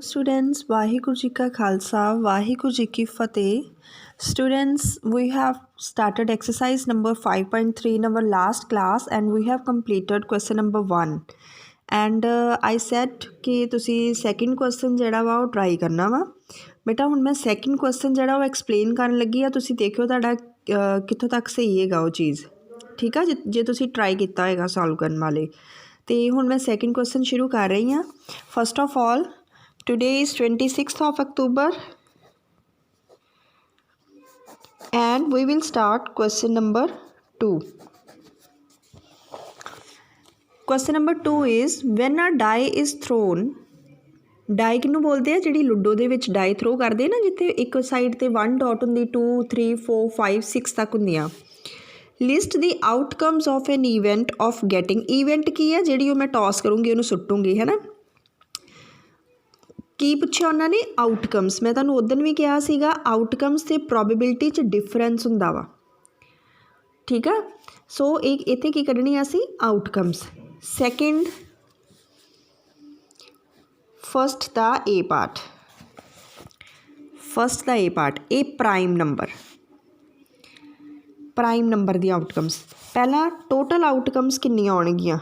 Students, Vaheguru Ji Ka Khalsa, Vaheguru Ji Ki Fateh. Students, we have started exercise number 5.3 in our last class and we have completed question number 1. And I said कि तुसी second question ਜਿਹੜਾ ਵਾ ਉਹ try करना वा. बेटा ਹੁਣ मैं second question ਜਿਹੜਾ ਉਹ explain ਕਰਨ ਲੱਗੀ ਆ, ਤੁਸੀਂ ਦੇਖਿਓ ਤੁਹਾਡਾ ਕਿੱਥੋਂ ਤੱਕ ਸਹੀ ਹੈਗਾ ਉਹ ਚੀਜ਼, ਠੀਕ ਆ, ਜੇ ਤੁਸੀਂ try ਕੀਤਾ ਹੋਏਗਾ solve ਕਰਨ ਵਾਲੇ. ਤੇ ਹੁਣ मैं second question ਸ਼ੁਰੂ ਕਰ ਰਹੀ ਹਾਂ. First of all, today is 26th of October and we will start question number 2. Question number 2 is when a die is thrown, die किनू बोलते हैं जिहड़ी लूडो दे विच die throw करदे ना, जिथे एक साइड ते 1 dot हुंदी 2 3 4 5 6 तक हुंदियां. List the outcomes of an event of getting. Event की है जिहड़ी मैं टॉस करूँगी उन्होंने सुट्टूंगी, है ना. की पुछया उन्होंने आउटकम्स. मैं तुहानूं उदन भी कहा सीगा आउटकम्स ते प्रोबेबिलिटी च डिफरेंस हुंदा वा, ठीक है. सो एक इत्थे की कढनी असी outcomes. Second first the A part. First the A part A prime number. Prime number the outcomes. पहला टोटल आउटकम्स किन्नियां आउणगियां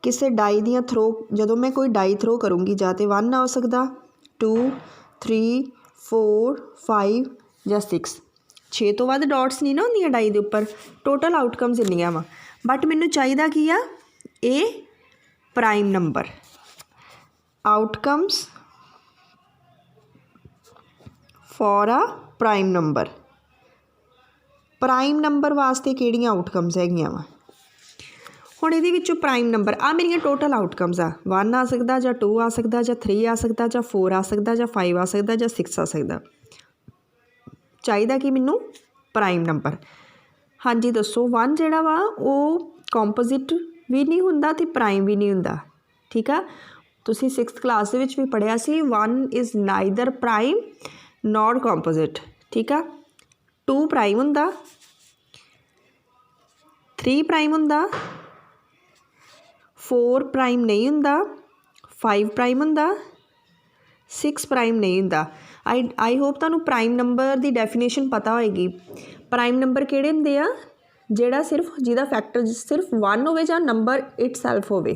किसी डाई दियां थ्रो. जदों मैं कोई डाई थ्रो करूँगी जां ते 1 आ सकदा, 2 3 4 5 ਜਾਂ 6. 6 ਤੋਂ ਵੱਧ ਡਾਟਸ नहीं ना ਹੁੰਦੀਆਂ डाई ਦੇ ਉੱਪਰ. टोटल आउटकम्स ਇੰਨੀਆਂ ਵਾ, बट ਮੈਨੂੰ ਚਾਹੀਦਾ ਕੀ ਆ, ਇਹ ਪ੍ਰਾਈਮ ਨੰਬਰ. ਆਊਟਕਮਸ ਫॉर ਆ ਪ੍ਰਾਈਮ ਨੰਬਰ. ਪ੍ਰਾਈਮ ਨੰਬਰ ਵਾਸਤੇ ਕਿਹੜੀਆਂ ਆਊਟਕਮਸ ਹੈਗੀਆਂ ਵਾ. ਹੁਣ ਇਹਦੇ ਵਿੱਚੋਂ ਪ੍ਰਾਈਮ ਨੰਬਰ ਆ ਮੇਰੀਆਂ ਟੋਟਲ ਆਊਟਕਮਸ ਆ. 1 ਆ ਸਕਦਾ ਜਾਂ 2 ਆ ਸਕਦਾ ਜਾਂ 3 ਆ ਸਕਦਾ ਜਾਂ 4 ਆ ਸਕਦਾ ਜਾਂ 5 ਆ ਸਕਦਾ ਜਾਂ 6 ਆ ਸਕਦਾ. ਚਾਹੀਦਾ ਕਿ ਮੈਨੂੰ ਪ੍ਰਾਈਮ ਨੰਬਰ. ਹਾਂਜੀ ਦੱਸੋ. 1 ਜਿਹੜਾ ਵਾ ਉਹ ਕੰਪੋਜ਼ਿਟ ਵੀ ਨਹੀਂ ਹੁੰਦਾ ਅਤੇ ਪ੍ਰਾਈਮ ਵੀ ਨਹੀਂ ਹੁੰਦਾ, ਠੀਕ ਆ. ਤੁਸੀਂ 6th ਕਲਾਸ ਦੇ ਵਿੱਚ ਵੀ ਪੜ੍ਹਿਆ ਸੀ 1 is neither prime note composite, ਠੀਕ ਆ. 2 ਪ੍ਰਾਈਮ ਹੁੰਦਾ, 3 ਪ੍ਰਾਈਮ ਹੁੰਦਾ, 4 ਪ੍ਰਾਈਮ ਨਹੀਂ ਹੁੰਦਾ, 5 ਪ੍ਰਾਈਮ ਹੁੰਦਾ, 6 ਪ੍ਰਾਈਮ ਨਹੀਂ ਹੁੰਦਾ. ਆਈ ਹੋਪ ਤੁਹਾਨੂੰ ਪ੍ਰਾਈਮ ਨੰਬਰ ਦੀ ਡੈਫੀਨੇਸ਼ਨ ਪਤਾ ਹੋਏਗੀ. ਪ੍ਰਾਈਮ ਨੰਬਰ ਕਿਹੜੇ ਹੁੰਦੇ ਆ, ਜਿਹੜਾ ਸਿਰਫ ਜਿਹਦਾ ਫੈਕਟਰ ਸਿਰਫ 1 ਹੋਵੇ ਜਾਂ ਨੰਬਰ ਇਟਸੈਲਫ ਹੋਵੇ,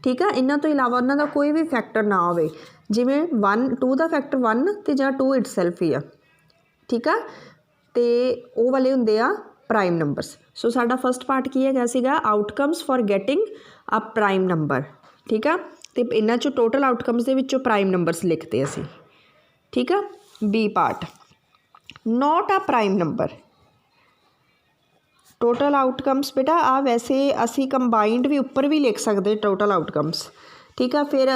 ਠੀਕ ਆ. ਇਹਨਾਂ ਤੋਂ ਇਲਾਵਾ ਉਹਨਾਂ ਦਾ ਕੋਈ ਵੀ ਫੈਕਟਰ ਨਾ ਹੋਵੇ, ਜਿਵੇਂ 2 ਦਾ ਫੈਕਟਰ 1 ਅਤੇ ਜਾਂ 2 ਇਟਸੈਲਫ ਹੀ ਆ, ਠੀਕ ਆ. ਅਤੇ ਉਹ ਵਾਲੇ ਹੁੰਦੇ ਆ ਪ੍ਰਾਈਮ ਨੰਬਰਸ. ਸੋ ਸਾਡਾ ਫਸਟ ਪਾਰਟ ਕੀ ਹੈਗਾ ਸੀਗਾ, outcomes for getting a prime number, ਠੀਕ ਆ. ਅਤੇ ਇਹਨਾਂ 'ਚੋਂ ਟੋਟਲ ਆਊਟਕਮਸ ਦੇ ਵਿੱਚੋਂ ਪ੍ਰਾਈਮ ਨੰਬਰਸ ਲਿਖਦੇ ਅਸੀਂ, ਠੀਕ ਆ. B part not a prime number. Total outcomes ਬੇਟਾ ਆ ਵੈਸੇ ਅਸੀਂ ਕੰਬਾਈਨਡ ਵੀ ਉੱਪਰ ਵੀ ਲਿਖ ਸਕਦੇ ਟੋਟਲ ਆਊਟਕਮਸ, ਠੀਕ ਆ. ਫਿਰ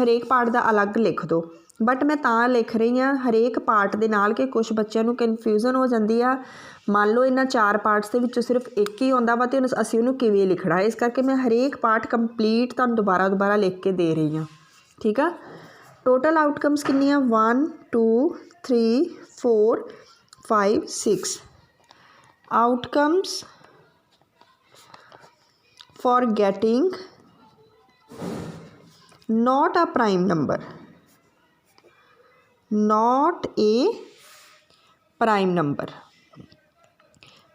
ਹਰੇਕ ਪਾਰਟ ਦਾ ਅਲੱਗ ਲਿਖ ਦਿਓ, ਬਟ ਮੈਂ ਤਾਂ ਲਿਖ ਰਹੀ ਹਾਂ ਹਰੇਕ ਪਾਰਟ ਦੇ ਨਾਲ ਕਿ ਕੁਛ ਬੱਚਿਆਂ ਨੂੰ ਕਨਫਿਊਜ਼ਨ ਹੋ ਜਾਂਦੀ ਆ. ਮੰਨ ਲਓ ਇਹਨਾਂ 4 ਪਾਰਟਸ ਦੇ ਵਿੱਚੋਂ ਸਿਰਫ ਇੱਕ ਹੀ ਆਉਂਦਾ ਵਾ ਅਤੇ ਅਸੀਂ ਉਹਨੂੰ ਕਿਵੇਂ ਲਿਖਣਾ. ਇਸ ਕਰਕੇ ਮੈਂ ਹਰੇਕ ਪਾਰਟ ਕੰਪਲੀਟ ਤੁਹਾਨੂੰ ਦੁਬਾਰਾ ਲਿਖ ਕੇ ਦੇ ਰਹੀ ਹਾਂ, ਠੀਕ ਆ. ਟੋਟਲ ਆਊਟਕਮਸ ਕਿੰਨੀਆਂ, 1 2 3 4 5 6. Outcomes for getting not a prime number. not a prime number.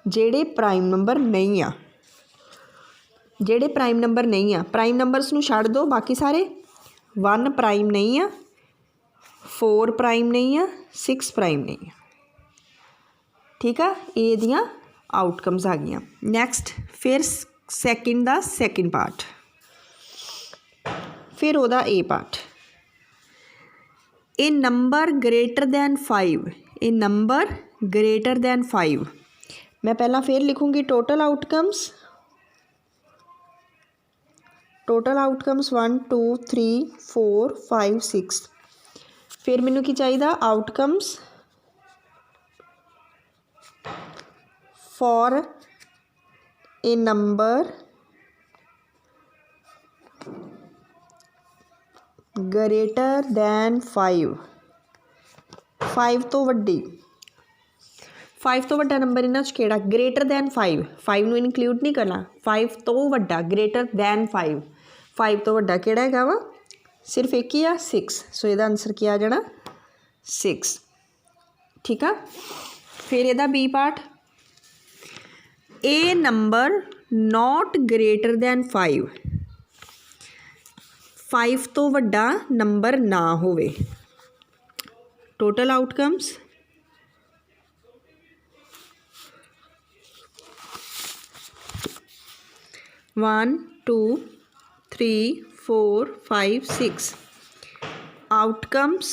ਜਿਹੜੇ ਪ੍ਰਾਈਮ ਨੰਬਰ ਨਹੀਂ ਆ, ਜਿਹੜੇ ਪ੍ਰਾਈਮ ਨੰਬਰ ਨਹੀਂ ਆ, ਪ੍ਰਾਈਮ ਨੰਬਰਸ ਨੂੰ ਛੱਡ ਦਿਓ, ਬਾਕੀ ਸਾਰੇ 1 ਪ੍ਰਾਈਮ ਨਹੀਂ ਆ, 4 ਪ੍ਰਾਈਮ ਨਹੀਂ ਆ, 6 ਪ੍ਰਾਈਮ ਨਹੀਂ ਆ, ਠੀਕ ਆ. ਇਹ ਇਹਦੀਆਂ ਆਊਟਕਮਸ ਆ ਗਈਆਂ. ਨੈਕਸਟ ਫਿਰ ਸੈਕਿੰਡ ਦਾ ਸੈਕਿੰਡ ਪਾਰਟ, ਫਿਰ ਉਹਦਾ ਏ ਪਾਰਟ. ਇਹ ਨੰਬਰ ਗ੍ਰੇਟਰ ਦੈਨ 5. ਇਹ ਨੰਬਰ ਗ੍ਰੇਟਰ ਦੈਨ 5. ਮੈਂ ਪਹਿਲਾਂ ਫਿਰ ਲਿਖੂੰਗੀ ਟੋਟਲ ਆਊਟਕਮਸ. Total outcomes 1 2 3 4 5 6. ਫਿਰ ਮੈਨੂੰ ਕੀ ਚਾਹੀਦਾ, outcomes for A number greater then 5. 5 ਤੋਂ ਵੱਡੀ. 5 ਤੋਂ ਵੱਡਾ ਨੰਬਰ ਇਹਨਾਂ 'ਚ ਕਿਹੜਾ, ਗ੍ਰੇਟਰ ਦੈਨ 5. 5 ਨੂੰ ਇਨਕਲੂਡ ਨਹੀਂ ਕਰਨਾ. 5 ਤੋਂ ਵੱਡਾ, ਗ੍ਰੇਟਰ ਦੈਨ 5. 5 ਤੋਂ ਵੱਡਾ ਕਿਹੜਾ ਹੈਗਾ ਵਾ, सिर्फ एक ही आ 6, सो इहदा आंसर क्या आ जाना 6। ठीक है, फिर इहदा B part, a number not greater than 5 तो वड्डा नंबर ना होवे। Total outcomes, one 2 3 4 5 6 outcomes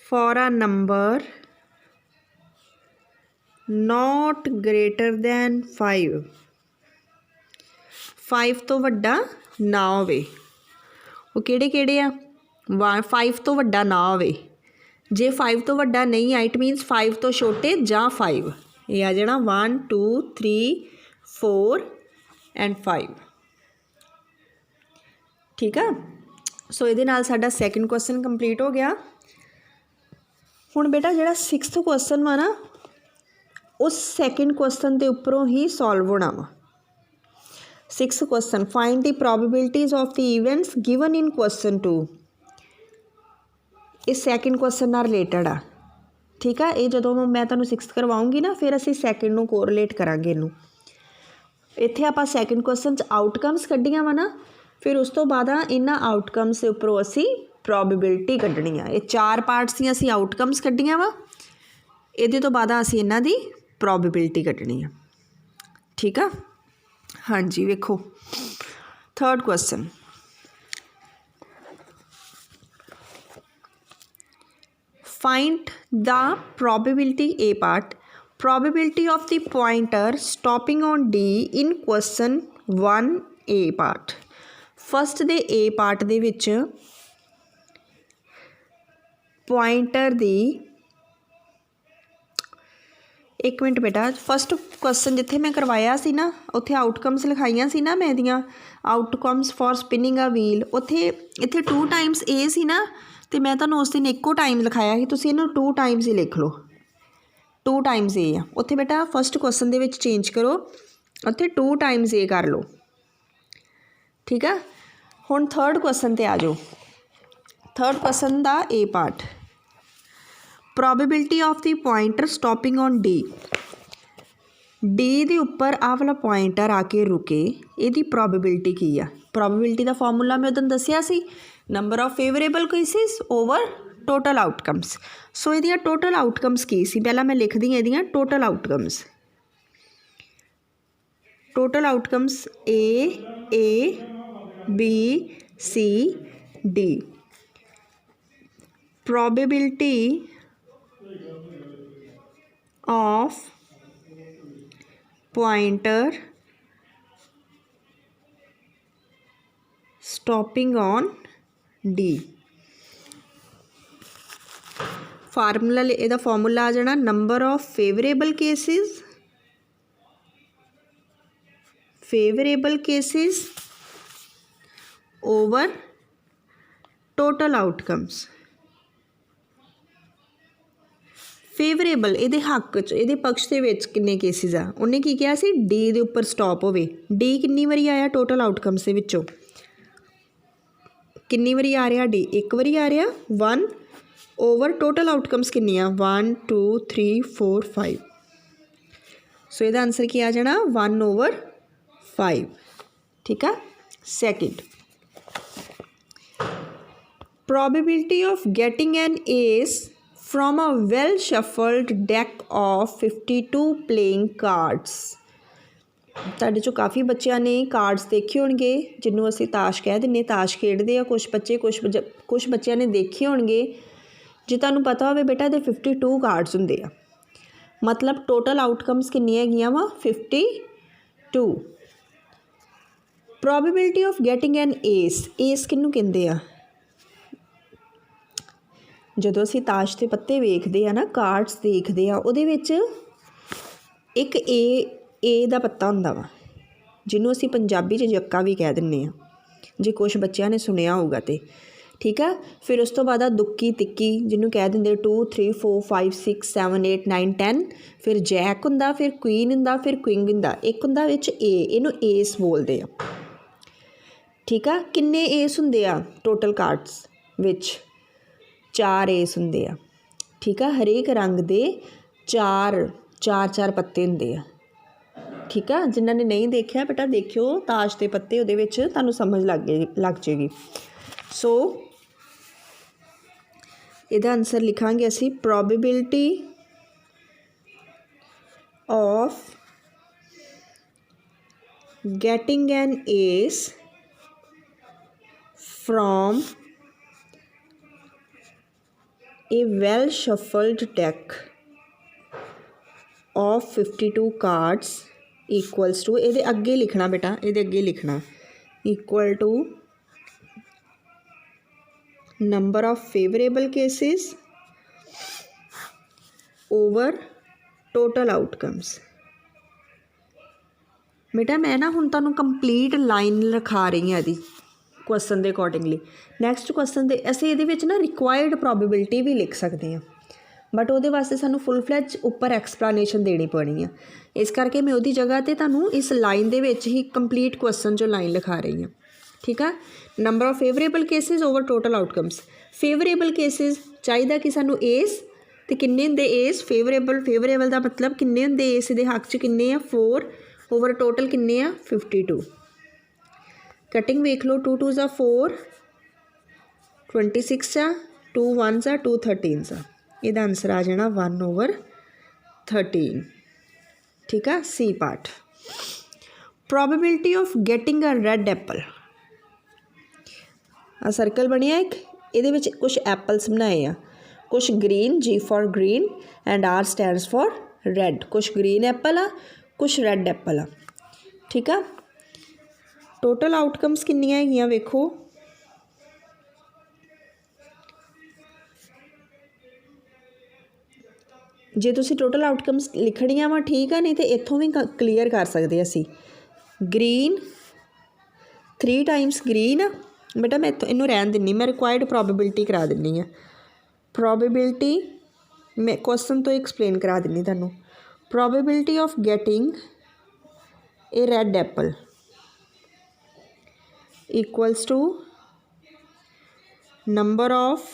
for a number not greater than 5 तो वड्डा ना होवे। वो किहड़े किहड़े आ? 5 तो वड्डा ना होवे, जे 5 तो वड्डा नहीं आ इट मीनस 5 तो छोटे जां 5, ये आ जाना 1 2 3 4 एंड 5। ठीक है, सो ये नाल साडा सैकेंड क्वेश्चन कंप्लीट हो गया। हुण बेटा जिहड़ा 6th क्वेश्चन वा ना उस सैकेंड क्वेश्चन के उपरों ही सॉल्व होना वा। 6th question, find the probabilities of the events given in question 2। इस सैकेंड क्वेश्चन नाल रिलेटेड आ। ठीक है, ये जो मैं तुहानूं 6th करवाऊँगी ना फिर असीं सैकेंड नूं कोरिलेट करांगे इनू। इत्थे आपां सैकेंड क्वेश्चन आउटकम्स कड्ढियां वा ना, फिर उस तो बाद इन्हां आउटकम्स के उपरों असीं प्रोबेबिलिटी कड्ढनी आ। ये 4 पार्ट्स दी असीं आउटकम्स कड्ढियां वा, इहदे तो बाद असीं इन्हां दी प्रोबेबिलिटी कड्ढनी आ। ठीक है, हाँ जी, वेखो third question, find the probability A part, probability of the pointer stopping on D in question 1 A part। First दे A part दे विच पॉइंटर दी, एक मिनट बेटा, फस्ट क्वेश्चन जिथे मैं करवाया सी ना उत्थे आउटकम्स लिखाइया सी ना मैं दियां outcomes for spinning a wheel, उत्थे इत्थे 2 टाइम्स A सी ना ते मैं तुहानूं उस दिन इक्को टाइम लिखाया कि तुसीं इहनूं 2 टाइम्स ही लिख लो, 2 टाइम्स ए आ। उत्थे बेटा फस्ट क्वेश्चन दे विच चेंज करो, उत्थे 2 टाइम्स ए कर लो। ठीक है, हुण थर्ड क्वेश्चन ते आ जाओ। थर्ड क्वेश्चन दा A part, probability of the pointer stopping on D. D दे उपर आ वाला पॉइंटर आके रुके, इहदी प्रोबेबिलिटी की आ? प्रोबेबिलिटी दा फॉर्मूला मैं उदन दस्सिया सी, number of favourable cases over total outcomes. So ये टोटल आउटकम्स की सी, पहला मैं लिख दी ये total outcomes. Total outcomes A B C D. Probability of pointer stopping on D. Formula इहदा फॉर्मूला आ जाना number of favourable cases over total outcomes. Favourable इहदे हक च, इहदे पक्ष दे विच किन्ने केसिस आ? उन्हें की कहा सी डी दे उपर स्टॉप होवे। डी किन्नी वारी आया टोटल आउटकम्स दे विचों? किन्नी वारी आ रहा डी? एक वारी आ रहा 1 ओवर टोटल आउटकम्स किन्नी आ 1 2 3 4 5। सो इसका आंसर क्या आ जाना 1 ओवर 5। ठीक है, second, probability of getting an ace from a well shuffled deck of 52 playing cards. तुहाडे चों काफ़ी बच्चों ने कार्ड्स देखे होणगे जिन्हों असीं ताश कह दिंदे, ताश खेडदे आ कुछ बच्चे, कुछ बच्चों ने देखे होणगे। जे तुहानूं पता होवे बेटा इहदे 52 कार्ड्स हुंदे आ, मतलब टोटल आउटकम्स किन्नियां हैगियां वा 52। Probability of getting an ace, ace किन्नू कहंदे आ? जदों असीं ताश के पत्ते वेखदे आ ना, कार्ड्स देखदे आ, उहदे विच एक ए दा पत्ता हुंदा वा जिन्हों असीं पंजाबी च जक्का भी कह दिंदे आ, जे कुछ बच्चों ने सुनिया होगा तो। ठीक है, फिर उस तो बाद दुक्की तिक्की जिन्हों कह देंगे 2 3 4 5 6 7 8 9 10। फिर जैक हुंदा, फिर क्वीन हुंदा, फिर क्विंग हुंदा, एक हुंदा विच ए, इनू एस बोलते हैं। ठीक है। किन्ने एस हुंदे आ टोटल कार्ड्स विच 4 एस हुंदे आ, ठीक है। हरेक रंग दे चार चार चार पत्ते हुंदे आ, ठीक है। जिन्हों ने नहीं देखा बेटा देखियो ताश के पत्ते उहदे विच तुहानूं समझ लग जाएगी। सो इहदा आंसर लिखांगे असी probability of getting an ace from a well shuffled deck of 52 cards equals to, ये अगे लिखना बेटा, ये अगे लिखना equal to number of favourable cases over total outcomes. बेटा मैं ना हुण तुहानूं कंप्लीट लाइन लिखा रही हाँ यदि क्वेश्चन के अकॉर्डिंगली। नैक्सट क्वेश्चन दे असीं इहदे विच ना रिक्वायर्ड प्रोबेबिलिटी भी लिख सकते हैं, बट वो वास्ते सानू फुल फ्लैज उपर एक्सप्लेनेशन देनी पड़नी है। इस करके मैं उहदी जगह ते तुहानूं इस लाइन दे विच ही कंप्लीट क्वेश्चन जो लाइन लिखा रही हूँ, ठीक है। Number of favourable cases over total outcomes. Favourable cases चाहिए कि सानू एस ते किन्ने हुंदे एस फेवरेबल का मतलब किन्ने हुंदे एस दे हक च किन्ने आ 4 ओवर टोटल किन्ने आ 52। कटिंग वेख लो 2 2s 4 26 आ 2 1s आ 2 13s आ, इसका आंसर आ जाना 1 ओवर 13, ठीक है। C part probability of getting a red apple. आ सर्कल बनिया एक, ये कुछ एप्पल्स बनाए आ, कुछ green G for green and R stands for red. कुछ ग्रीन एप्पल आ कुछ रेड एप्पल आ, ठीक है। टोटल आउटकम्स किन्नियां हैगियां वेखो, जे तुसी टोटल आउटकम्स लिखणियां वा ठीक है, नहीं तो इत्थों भी क्लीयर कर सकते असी। ग्रीन 3 टाइम्स ग्रीन आ बेटा, मैं इनू रहन दिनी, मैं रिक्वायर्ड प्रोबेबिलिटी करा दिनी है। प्रोबेबिलिटी मैं क्वेश्चन तो एक्सप्लेन करा दिनी तुहानूं। Probability of getting a red apple equals to number of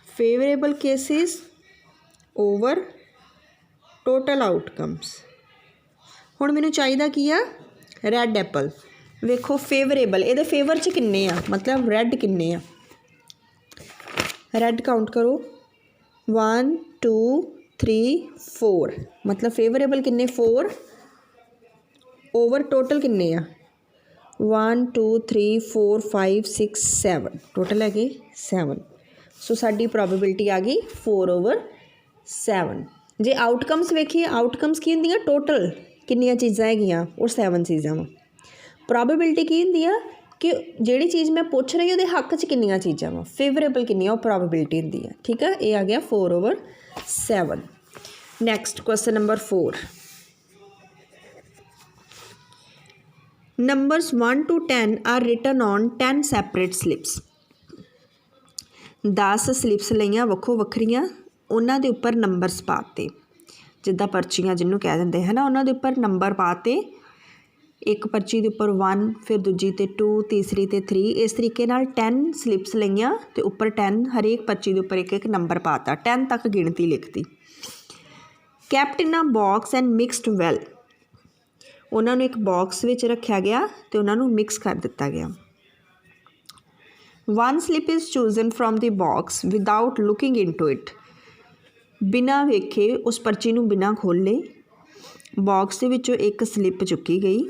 favourable cases over total outcomes. हुण मैनूं चाहिदा की आ रैड एप्पल। वेखो फेवरेबल ये फेवर च किन्ने आ, मतलब रैड किन्ने आ, रैड काउंट करो 1 2 3 4, मतलब फेवरेबल किन्ने 4 ओवर टोटल किन्ने आ 1 2 3 4 5 6 7, टोटल है 7। सो साडी प्रोबेबिलिटी आ गई 4 ओवर 7। जे आउटकम्स वेखिए आउटकम्स की होंदियां टोटल किन्नियां चीज़ां हैगियां और 7 चीज़ां वा। प्रोबेबिलिटी की होंदी आ कि जिहड़ी चीज़ मैं पुछ रही उहदे हक च किन्नियां चीज़ां वा, फेवरेबल किन्नियां प्रोबेबिलिटी होंदी है, ठीक है। ये आ गया 4 over 7। Next question number 4। Numbers 1 to 10 are written on 10 separate slips. 10 slips लईआं वक्खो वक्खरियां, उन्हां दे उपर नंबरस पाते, जिद्दां पर्चियां जिन्हों कह दिंदे है ना, उन्हां दे उपर नंबर पाते। एक पर्ची के उपर 1, फिर दूजी ते 2, तीसरी ते 3, इस तरीके नाल 10 स्लिप्स लईआं ते उपर 10 हरेक पर्ची के उपर एक एक नंबर पाता, 10 तक गिणती लिखती। Kept in a box and mixed well, उन्होंने एक बॉक्स विच रखा गया तो उन्होंने मिक्स कर दिता गया। 1 slip is chosen from the box without looking into it, बिना वेखे उस पर्ची नूं बिना खोले बॉक्स के विचों एक स्लिप चुकी गई।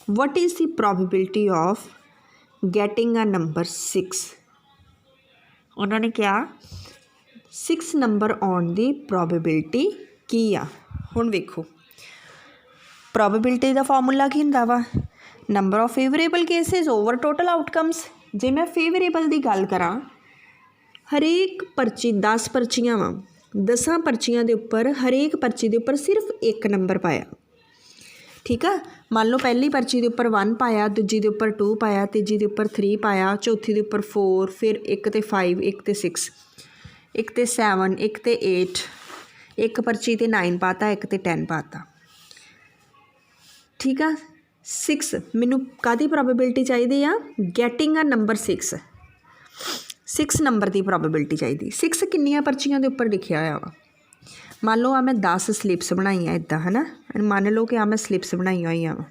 What is the probability of getting a number 6, उन्होंने क्या 6 नंबर आउण दी प्रोबेबिलिटी की आ। हुण वेखो प्रोबेबिलिटी का फॉर्मूला की हुंदा वा, number of favourable cases over total outcomes. जे मैं फेवरेबल की गल करा, हरेक पर्ची 10 पर्चियां वा, 10 पर्चियां दे उपर हरेक पर्ची के उपर सिर्फ एक नंबर पाया, ठीक है। मान लो पहली पर्ची के उपर 1 पाया, दूजी के उपर 2 पाया, तीजी के उपर 3 पाया, चौथी के उपर 4, फिर एक ते 5, एक ते 6, एक ते 7, एक ते 8, एक पर्ची ते 9 पाता, एक ते 10 पाता, ठीक है। 6 मैनू कादी प्रोबेबिलिटी चाहिए आ गैटिंग अ नंबर 6 नंबर की प्रोबेबिलिटी चाहिए 6 किन्नियां पर्चियां के उपर लिखिया हुआ वा मान लो आ मैं 10 स्लिप्स बनाई इदा है ना मान लो कि आ मैं स्लिप्स बनाई हुई वा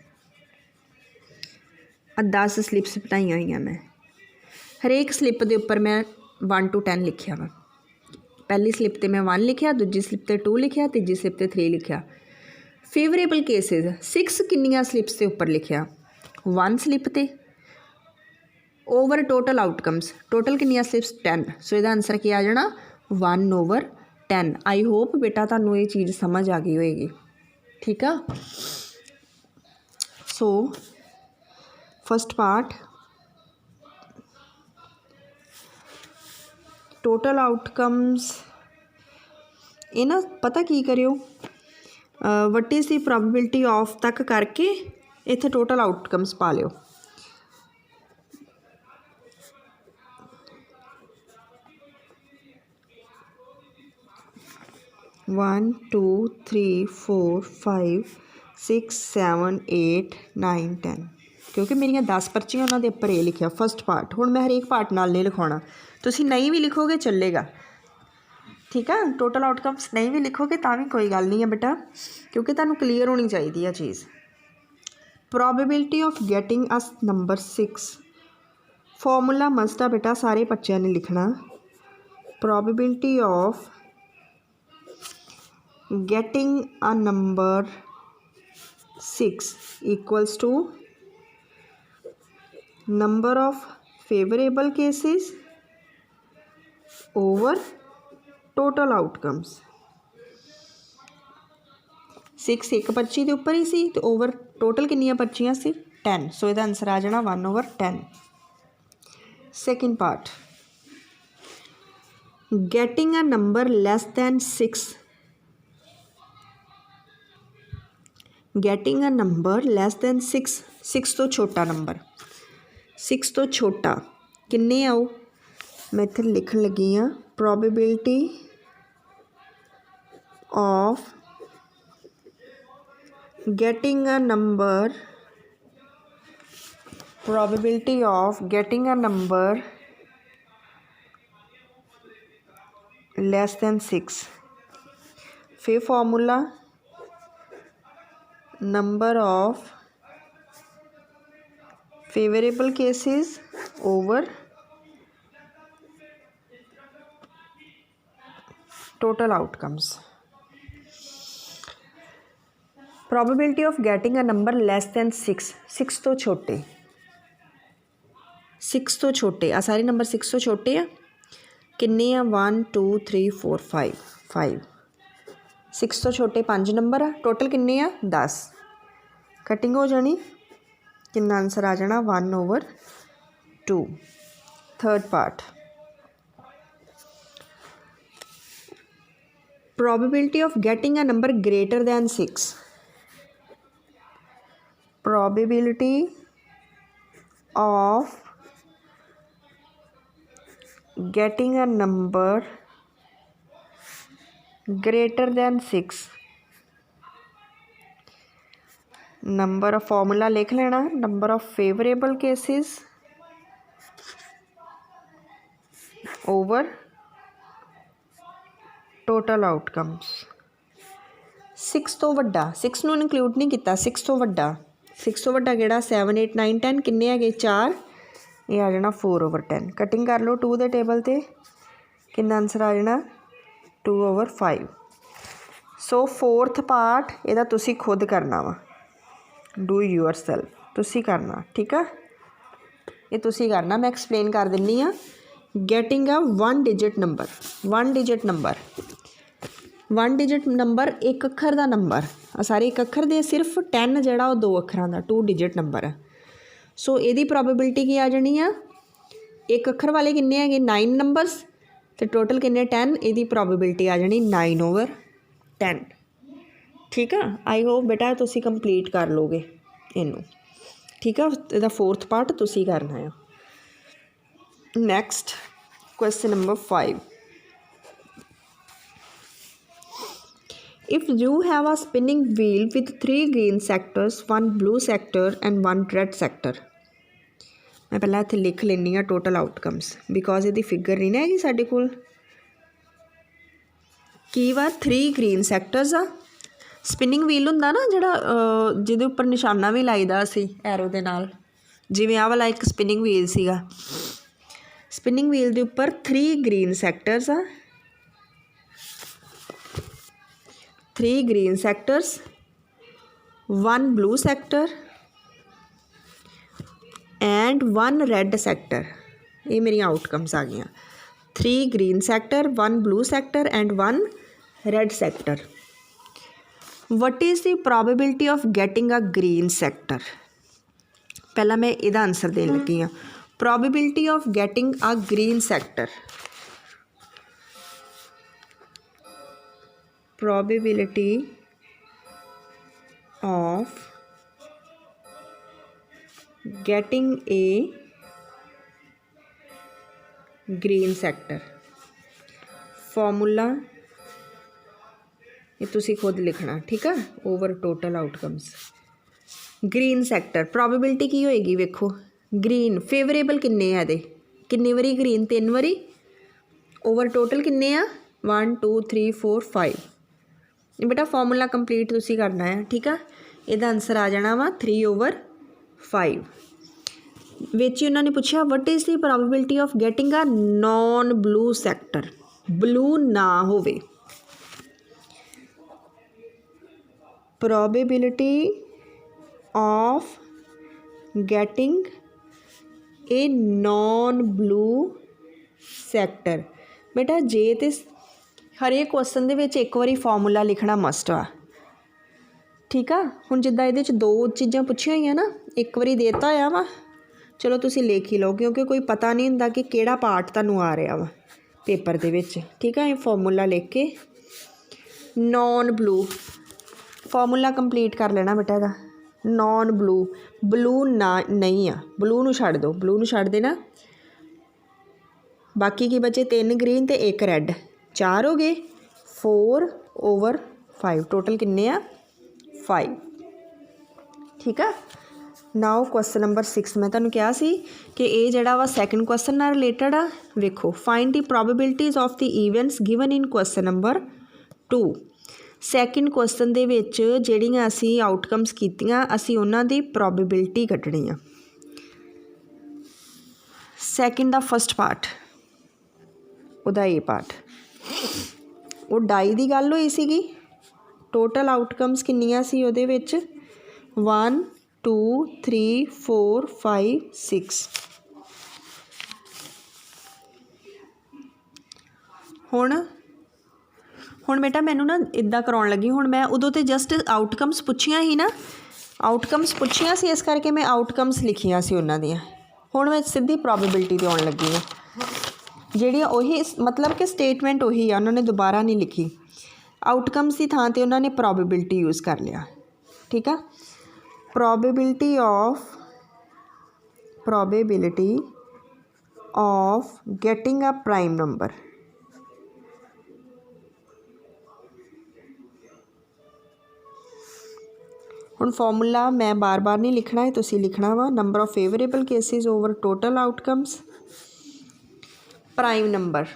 आ 10 स्लिप्स बनाई हुई मैं हरेक स्लिप के उपर मैं 1 to 10 लिखिया वा पहली स्लिप ते मैं 1 लिखिया दूजी स्लिप ते 2 लिखिया तीजी स्लिप ते 3 लिखिया फेवरेबल केसिस 6 किन्नियां स्लिप्स के उपर लिखिया 1 स्लिप ते ओवर टोटल आउटकम्स टोटल किन्नियां स्लिप्स 10 सो इसका आंसर क्या आ जाना 1/10 आई होप बेटा तुहानूं ये चीज़ समझ आ गई होएगी ठीक है so first part total outcomes ये ना पता की करियो what is the probability of तक करके इत्थे टोटल आउटकम्स पा लियो one two three four five 6 7 8 9 10 क्योंकि मेरिया 10 पर्चियां उन्होंने उपर ये लिखा फस्ट पार्ट हुण मैं हरेक पार्ट नाल नहीं लिखाउणा तुसीं नहीं भी लिखोगे चलेगा ठीक है टोटल आउटकम्स नहीं भी लिखोगे तो भी कोई गल नहीं है बेटा क्योंकि तुहानूं क्लीयर होनी चाहिए चीज़ probability of getting as number 6 formula must आ बेटा सारे बच्चों ने लिखना probability of getting a number 6 equals to number of favorable cases over total outcomes 6 एक पर्ची के उपर ही सी तो ओवर टोटल किन्नियां पर्चियां सी 10 सो इसका आंसर आ जाना 1/10 second part getting a number less than 6 getting a number less than 6 तो छोटा नंबर 6 तो छोटा किन्ने आओ मैं इत्थे लिखन लगी हाँ probability of getting a number probability of getting a number less than 6 फिर formula number of favorable cases over total outcomes probability of getting a number less than 6 तो छोटे 6 तो छोटे आ सारे नंबर 6 तो छोटे आ किन्ने आ 1 2 3 4 5 6 तो छोटे 5 नंबर आ टोटल किन्ने आ 10 कटिंग हो जानी किन्ना आंसर आ जाना 1/2 third part probability of getting a number greater then 6 probability of getting a number greater than 6 number of formula लिख लेना number of favourable cases over total outcomes 6 तो वड्डा 6 नूं इनकलूड नहीं किया 6 तो वड्डा किहड़ा 7 8 9 10 किन्ने है 4 ये आ जाना 4/10 कटिंग कर लो 2 दे टेबल ते किन्ना आंसर आ जाना 2/5 सो फोर्थ पार्ट ਇਹਦਾ ਤੁਸੀਂ खुद करना वा डू यूअर सेल्फ ਤੁਸੀਂ करना ठीक है ये ਤੁਸੀਂ करना मैं एक्सप्लेन कर दिंदी हाँ गेटिंग अ 1 डिजिट नंबर एक अखर का नंबर सारे एक अखर दे सिर्फ 10 जोड़ा वो 2 अखरां का 2 डिजिट नंबर है सो ये प्रोबेबिलिटी की आ जानी है एक अखर वाले किन्ने है 9 नंबरस तो टोटल किन्ने 10 ये प्रोबेबिलिटी आ जानी 9/10 ठीक है आई होप बेटा तुसी कंप्लीट कर लोगे इनू ठीक है इसका फोर्थ पार्ट तुसी करना है next question number 5 If you have a spinning wheel with 3 green sectors, 1 blue sector and 1 red sector, मैं पहला इत्थे लिख लैनी हाँ टोटल आउटकम्स बिकॉज ये फिगर नहीं ना हैगी साडे कोल। की वा 3 ग्रीन सैक्टर्स आ स्पिनिंग व्हील हुंदा ना जिहड़ा जिहदे उपर निशाना भी लाईदा असी एरो दे नाल, जिवें आ वाला एक स्पिनिंग व्हील सीगा। स्पिनिंग व्हील दे उपर 3 ग्रीन सैक्टर्स आ, 3 green sectors, 1 blue sector and 1 red sector. ये मेरी आउटकम्स आ गई। 3 green sector, 1 blue sector and 1 red sector. What is the probability of getting a green sector? पहला मैं इहदा आंसर देन लगी हाँ। Probability of getting a green sector, probability of getting a green sector, formula ये तुसी खुद लिखना, ठीक है। Over total outcomes green sector probability की होएगी, वेखो ग्रीन फेवरेबल किन्ने आ दे, किन्ने वारी ग्रीन 3 वारी, ओवर टोटल किन्ने आ 1 2 3 4 5। बेटा फॉर्मूला कंप्लीट तुसी करना है, ठीक है। इसदा आंसर आ जाना वा 3/5। विच ही उन्होंने पूछा what is the probability of getting a non blue sector, blue ना होवे। Probability of getting a non blue sector, बेटा जे ते हरेक क्वेश्चन दे विच एक बारी फॉर्मूला लिखना मस्ट आ, ठीक आ। हुण जिद्दां इहदे च 2 चीज़ां पुछियां होईयां ना, एक बारी देता होया वा, चलो तुसी लिख ही लो क्योंकि कोई पता नहीं हुंदा कि किहड़ा पार्ट तुहानूं आ रहा वा पेपर दे विच, ठीक है। ये फॉर्मूला लिख के नॉन ब्लू फॉर्मूला कंप्लीट कर लेना बेटा इहदा। नॉन ब्लू, ब्लू ना नहीं आ, ब्लू नूं छड्ड दो, ब्लू नूं छड्ड देना। बाकी की बचे 3 ग्रीन ते 1 रैड, 4 हो गए, 4/5 टोटल किन्ने आ 5, ठीक है। नाउ क्वेश्चन नंबर 6 मैं तुहानूं कहा सी कि ये जिहड़ा वा सैकेंड क्वेश्चन नाल रिलेटेड आ। वेखो find the probabilities of the events given in question number 2। Second question दे विच जिहड़ियां असी आउटकम्स कीतियां असी उन्हां दी प्रोबेबिलिटी कड्ढणी आ। सैकेंड दा फस्ट पार्ट उहदा ए पार्ट, वो डाई दी गल होई सीगी। टोटल आउटकम्स किन्नियां सी उहदे विच 1 2 3 4 5 6। हुण बेटा मैनू ना इदा कराउण लगी, हुण मैं उदों ते जस्ट आउटकम्स पुछियां ही ना, आउटकम्स पुछियां सी, इस करके मैं आउटकम्स लिखियां सी उन्हां दियां। हुण मैं सीधी प्रोबेबिलिटी ते आउण लगी है, जिहड़ी उही मतलब कि स्टेटमेंट उही आ, उन्होंने दोबारा नहीं लिखी। आउटकम्स की थां ते उन्होंने प्रोबेबिलिटी यूज़ कर लिया, ठीक है। Probability of getting a prime number, हुण फॉर्मूला मैं बार बार नहीं लिखना है, तुसी लिखना वा। Number of favourable cases over total outcomes, prime number.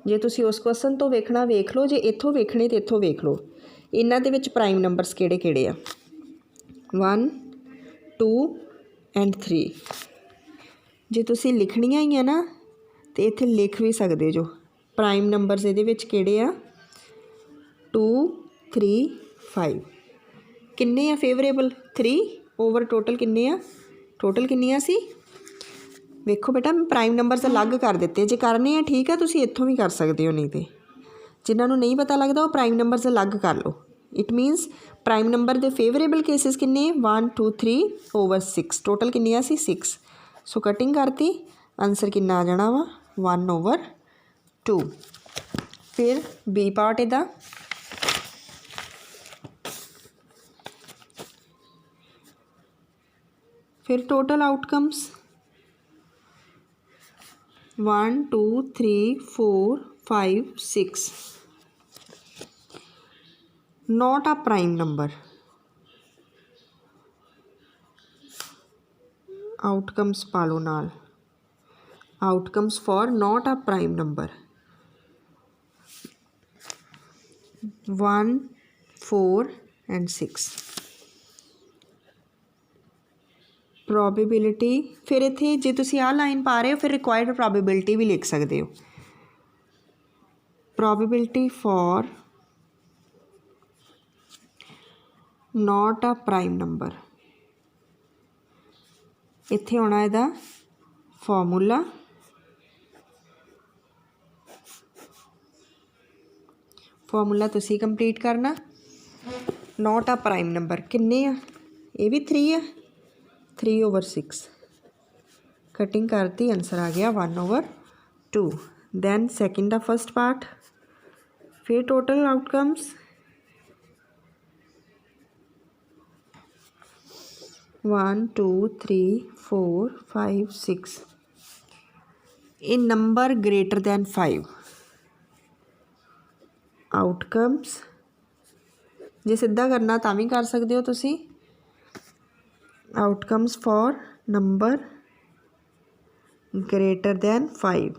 जे तुसी उस क्वेश्चन तो वेखना वेख लो, जे इत्थों वेखने तो इत्थों वेख लो। इन्हां दे विच प्राइम नंबर्स किहड़े किहड़े आ 1 2 एंड 3। जे तुसी लिखनियां ही है ना तो इत्थे लिख भी सकदे जो प्राइम नंबर्स इहदे विच किहड़े आ 2 3 5। किन्ने आ फेवरेबल 3 ओवर टोटल किन्ने आ, टोटल किन्नियां सी वेखो बेटा मैं प्राइम नंबर्स अलग कर दिते, जे करने हैं ठीक है तुसी इत्थों भी कर सकते हो, नहीं तो जिन्होंने नहीं पता लगता वो प्राइम नंबर्स अलग कर लो। इट मीनस प्राइम नंबर के फेवरेबल केसिस किन्ने 1 2 3 ओवर 6, टोटल किन्नियां सी 6। सो कटिंग करती, आंसर किन्ना आ जाना वा 1/2। फिर बी पार्ट इहदा फिर total outcomes 1 2 3 4 5 6। Not a prime number, outcomes पा लो नाल, outcomes for not a prime number 1 4 and 6। Probability फिर इत्थे जे तुसी आ लाइन पा रहे हो फिर रिक्वायर्ड ਪ੍ਰੋਬੇਬਿਲਿਟੀ भी लिख सकते हो। Probability for not a prime number, इत्थे आना इहदा फॉर्मूला, फॉर्मूला तुसी कंप्लीट करना। नॉट अ प्राइम नंबर किन्ने आ, ये भी 3 है, 3/6 कटिंग करती, आंसर आ गया 1/2। Then second the first part, फिर total outcomes 1 2 3 4 5 6 in number greater than 5। Outcomes जे सीधा करना तो भी कर सकते हो तुसी, outcomes for number greater than 5,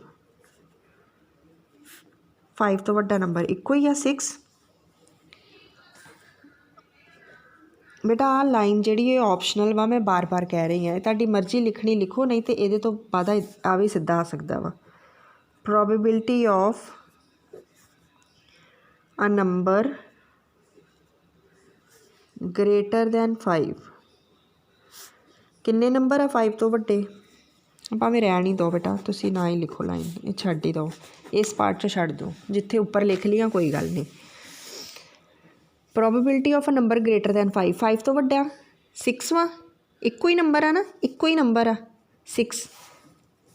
5 तो वड्डा नंबर इक्को ही आ 6। बेटा आ लाइन जिहड़ी है ऑप्शनल वा, मैं बार बार कह रही हाँ, तुहाडी मर्जी लिखनी लिखो, नहीं तो ये तो बाद आ भी सीधा आ सकता वा। Probability of a number greater than 5, किन्ने नंबर आ 5 तो वड्डे, भावें रहन ही दो बेटा, तुसी ना ही लिखो लाइन, ये छड्ड ही दो, इस पार्ट च छड्ड दो, जिथे उपर लिख लिया कोई गल नहीं। Probability of a number greater than 5, 5 तो वड्डा 6 वा, इक्को ही नंबर आ ना, इक्को ही नंबर आ 6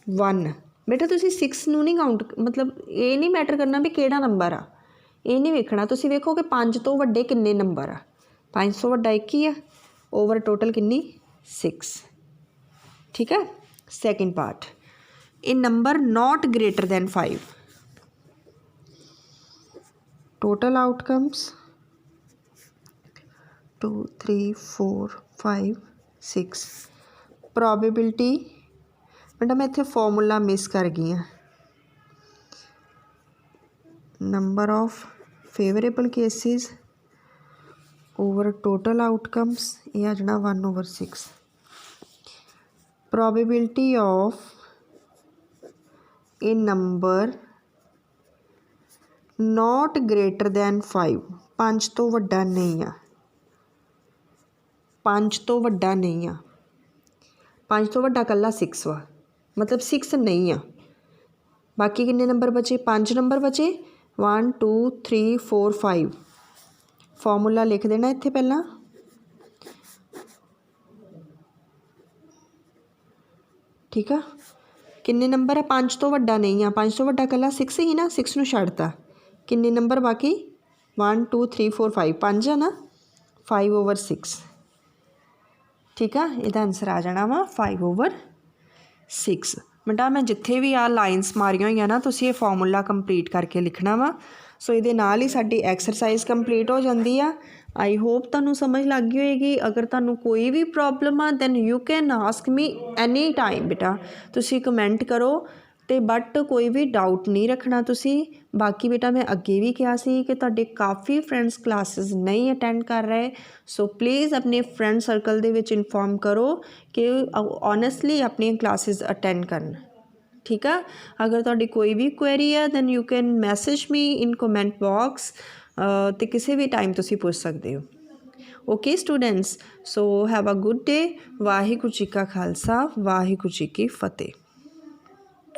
1। बेटा तुसी 6 नूं नहीं काउंट, मतलब ये नहीं मैटर करना भी किहड़ा नंबर आ, ये नहीं वेखना, तुसी वेखो कि 5 तो वड्डे किन्ने नंबर आ, 5 तो वड्डा 1 ही आ, ओवर टोटल किन्नी 6। ठीक है। Second part, a number not greater than 5, total outcomes 2 3 4 5 6। Probability बेटा मैं इत्थे फॉर्मूला मिस कर गई हाँ, number of favourable cases over total outcomes, ये आ जाना 1/6। Probability of A number not greater than 5, 5 तो वड्डा नहीं आ, 5 तो वड्डा नहीं आ, 5 तो वड्डा कल्ला 6 वा, मतलब 6 नहीं आ। बाकी किन्ने नंबर बचे, 5 नंबर बचे, 1 2 3 4 5। फॉर्मूला लिख देना इत्थे पहला, ठीक है। किन्ने नंबर है, 5 तो वड्डा नहीं आ, 5 तो वड्डा कल्ला 6 ही ना, 6 नूं छड्डता, किन्ने नंबर बाकी 1 2 3 4 5, 5 है ना, 5/6। ठीक है, इसका आंसर आ जाना वा 5/6। बेटा मैं जिथे भी आ लाइनस मारिया हुई ना, तुसीं ये फॉर्मूला कंप्लीट करके लिखना वा। सो ये नाल ही साडी एक्सरसाइज कंप्लीट हो जाती है। आई होप तुहानूं समझ लग गई होएगी। अगर तुहानूं कोई भी प्रॉब्लम आ then you can ask me any time बेटा, तुसीं कमेंट करो तो बट कोई भी डाउट नहीं रखना तुसी। बाकी बेटा मैं अगे भी कहा सी कि तुहाडे काफ़ी फ्रेंड्स क्लासेस नहीं अटेंड कर रहे, सो प्लीज़ अपने फ्रेंड सर्कल दे विच इन्फॉर्म करो कि ऑनेस्टली अपनी क्लासेस अटेंड करन। ठीक है, अगर तुहाडी कोई भी क्वेरी है then you can message me in comment box, तो किसी भी टाइम तुसी पूछ सकते हो। Okay students, so have a good day. Waheguru ji का खालसा, वाहिगुरू जी की फतेह।